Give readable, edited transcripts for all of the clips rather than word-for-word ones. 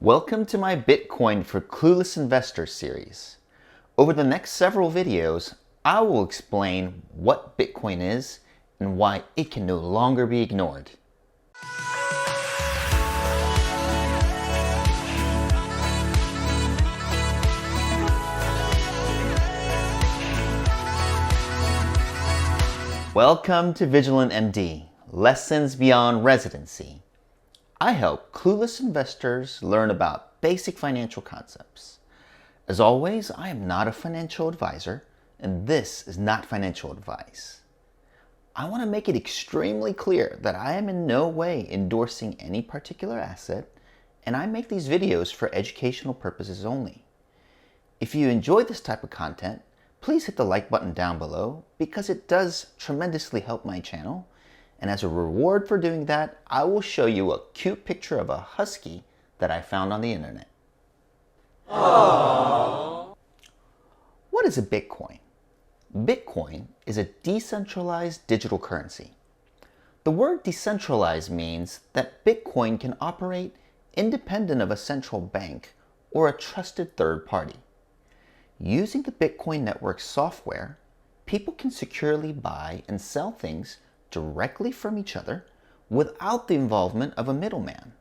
Welcome to my Bitcoin for Clueless Investors series. Over the next several videos, I will explain what Bitcoin is and why it can no longer be ignored. Welcome to Vigilant MD, Lessons Beyond Residency. I help clueless investors learn about basic financial concepts. As always, I am not a financial advisor, and this is not financial advice. I want to make it extremely clear that I am in no way endorsing any particular asset, and I make these videos for educational purposes only. If you enjoy this type of content, please hit the like button down below because it does tremendously help my channel. And as a reward for doing that, I will show you a cute picture of a husky that I found on the internet. Aww. What is a Bitcoin? Bitcoin is a decentralized digital currency. The word decentralized means that Bitcoin can operate independent of a central bank or a trusted third party. Using the Bitcoin network software, people can securely buy and sell things directly from each other without the involvement of a middleman.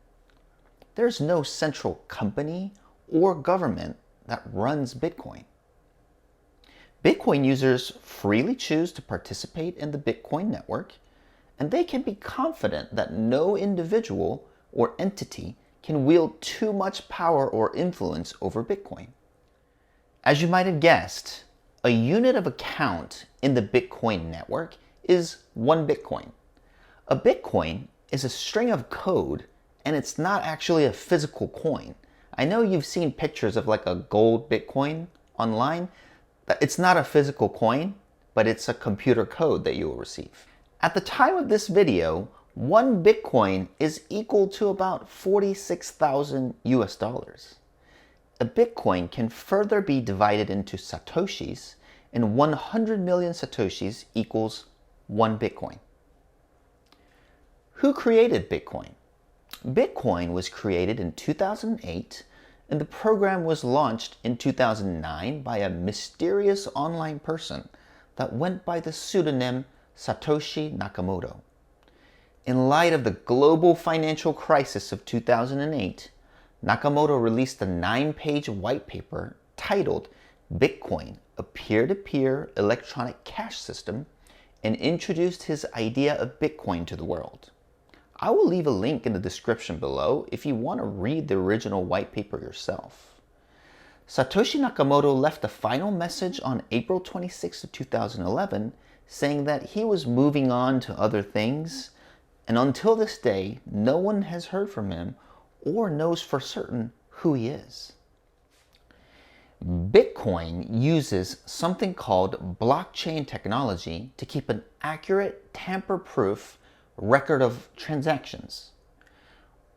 There's no central company or government that runs Bitcoin. Bitcoin users freely choose to participate in the Bitcoin network, and they can be confident that no individual or entity can wield too much power or influence over Bitcoin. As you might have guessed, a unit of account in the Bitcoin network is 1 Bitcoin. A Bitcoin is a string of code, and it's not actually a physical coin. I know you've seen pictures of like a gold Bitcoin online. It's not a physical coin, but it's a computer code that you will receive. At the time of this video, 1 Bitcoin is equal to about 46,000 US dollars. A Bitcoin can further be divided into Satoshis, and 100 million Satoshis equals 1 Bitcoin. Who created Bitcoin? Bitcoin was created in 2008, and the program was launched in 2009 by a mysterious online person that went by the pseudonym Satoshi Nakamoto. In light of the global financial crisis of 2008, Nakamoto released a 9-page white paper titled Bitcoin, a peer-to-peer electronic cash system, and introduced his idea of Bitcoin to the world. I will leave a link in the description below if you want to read the original white paper yourself. Satoshi Nakamoto left a final message on April 26, 2011, saying that he was moving on to other things, and until this day, no one has heard from him or knows for certain who he is. Bitcoin uses something called blockchain technology to keep an accurate, tamper-proof record of transactions.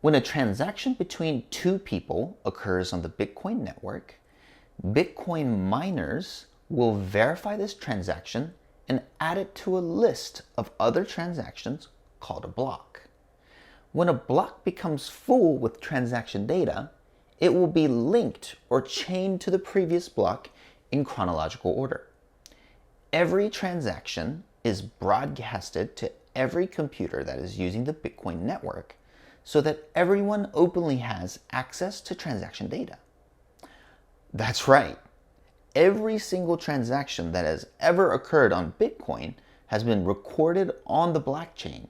When a transaction between 2 people occurs on the Bitcoin network, Bitcoin miners will verify this transaction and add it to a list of other transactions called a block. When a block becomes full with transaction data, it will be linked or chained to the previous block in chronological order. Every transaction is broadcasted to every computer that is using the Bitcoin network so that everyone openly has access to transaction data. That's right. Every single transaction that has ever occurred on Bitcoin has been recorded on the blockchain,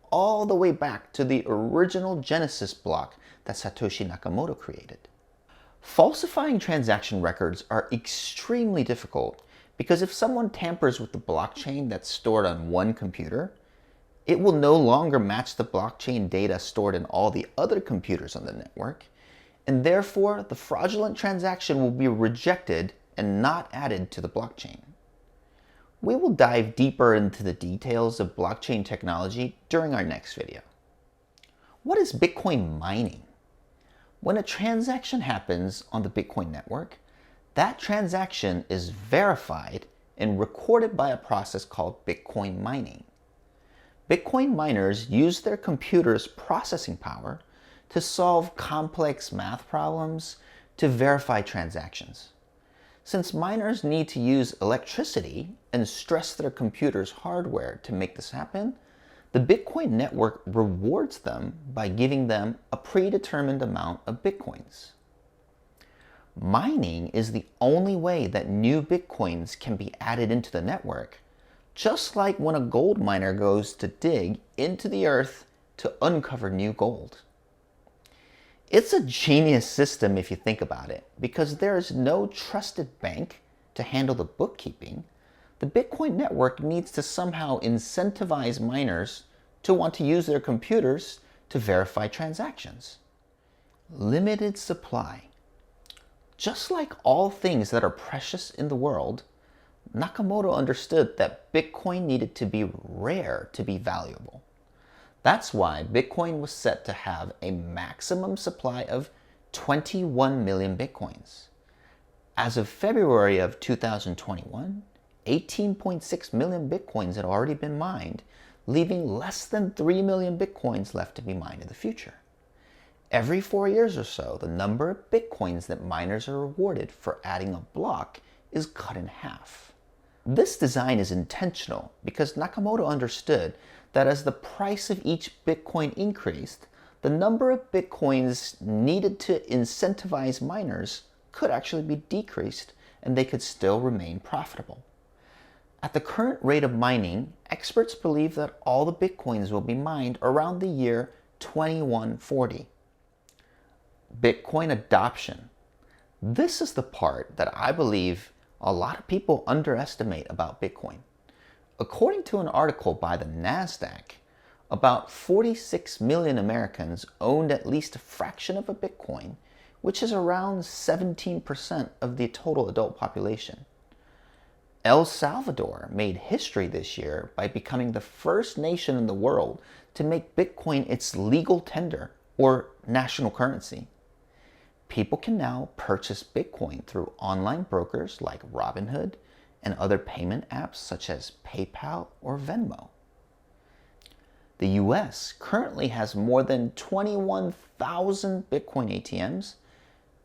all the way back to the original Genesis block that Satoshi Nakamoto created. Falsifying transaction records are extremely difficult because if someone tampers with the blockchain that's stored on one computer, it will no longer match the blockchain data stored in all the other computers on the network, and therefore the fraudulent transaction will be rejected and not added to the blockchain. We will dive deeper into the details of blockchain technology during our next video. What is Bitcoin mining? When a transaction happens on the Bitcoin network, that transaction is verified and recorded by a process called Bitcoin mining. Bitcoin miners use their computer's processing power to solve complex math problems, to verify transactions. Since miners need to use electricity and stress their computer's hardware to make this happen, the Bitcoin network rewards them by giving them a predetermined amount of Bitcoins. Mining is the only way that new Bitcoins can be added into the network, just like when a gold miner goes to dig into the earth to uncover new gold. It's a genius system if you think about it, because there is no trusted bank to handle the bookkeeping. The Bitcoin network needs to somehow incentivize miners to want to use their computers to verify transactions. Limited supply. Just like all things that are precious in the world, Nakamoto understood that Bitcoin needed to be rare to be valuable. That's why Bitcoin was set to have a maximum supply of 21 million Bitcoins. As of February of 2021, 18.6 million Bitcoins had already been mined, leaving less than 3 million Bitcoins left to be mined in the future. Every 4 years or so, the number of Bitcoins that miners are rewarded for adding a block is cut in half. This design is intentional because Nakamoto understood that as the price of each Bitcoin increased, the number of Bitcoins needed to incentivize miners could actually be decreased and they could still remain profitable. At the current rate of mining, experts believe that all the Bitcoins will be mined around the year 2140. Bitcoin adoption. This is the part that I believe a lot of people underestimate about Bitcoin. According to an article by the NASDAQ, about 46 million Americans owned at least a fraction of a Bitcoin, which is around 17% of the total adult population. El Salvador made history this year by becoming the first nation in the world to make Bitcoin its legal tender or national currency. People can now purchase Bitcoin through online brokers like Robinhood and other payment apps such as PayPal or Venmo. The US currently has more than 21,000 Bitcoin ATMs,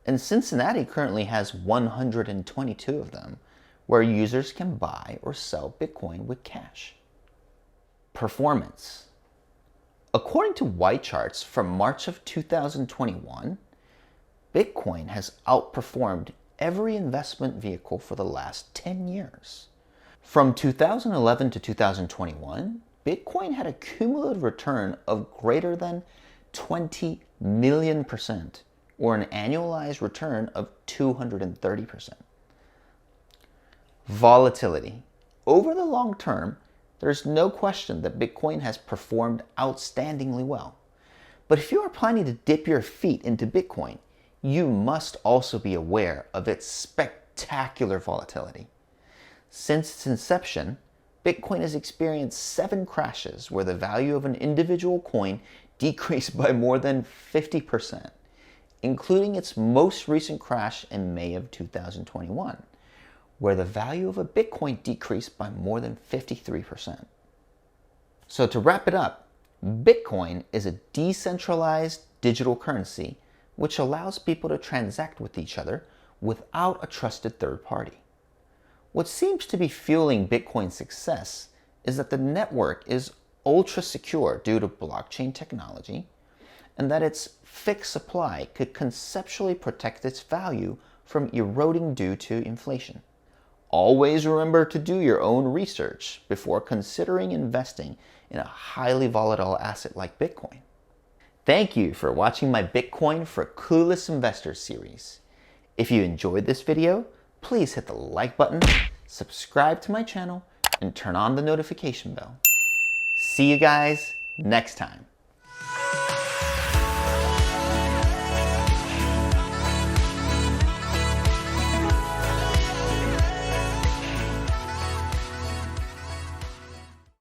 and Cincinnati currently has 122 of them, where users can buy or sell Bitcoin with cash. Performance. According to YCharts from March of 2021, Bitcoin has outperformed every investment vehicle for the last 10 years. From 2011 to 2021, Bitcoin had a cumulative return of greater than 20 million %, or an annualized return of 230%. Volatility. Over the long term, there's no question that Bitcoin has performed outstandingly well. But if you are planning to dip your feet into Bitcoin, you must also be aware of its spectacular volatility. Since its inception, Bitcoin has experienced 7 crashes where the value of an individual coin decreased by more than 50%, including its most recent crash in May of 2021, where the value of a Bitcoin decreased by more than 53%. So to wrap it up, Bitcoin is a decentralized digital currency which allows people to transact with each other without a trusted third party. What seems to be fueling Bitcoin's success is that the network is ultra secure due to blockchain technology, and that its fixed supply could conceptually protect its value from eroding due to inflation. Always remember to do your own research before considering investing in a highly volatile asset like Bitcoin. Thank you for watching my Bitcoin for Clueless Investors series. If you enjoyed this video, please hit the like button, subscribe to my channel, and turn on the notification bell. See you guys next time.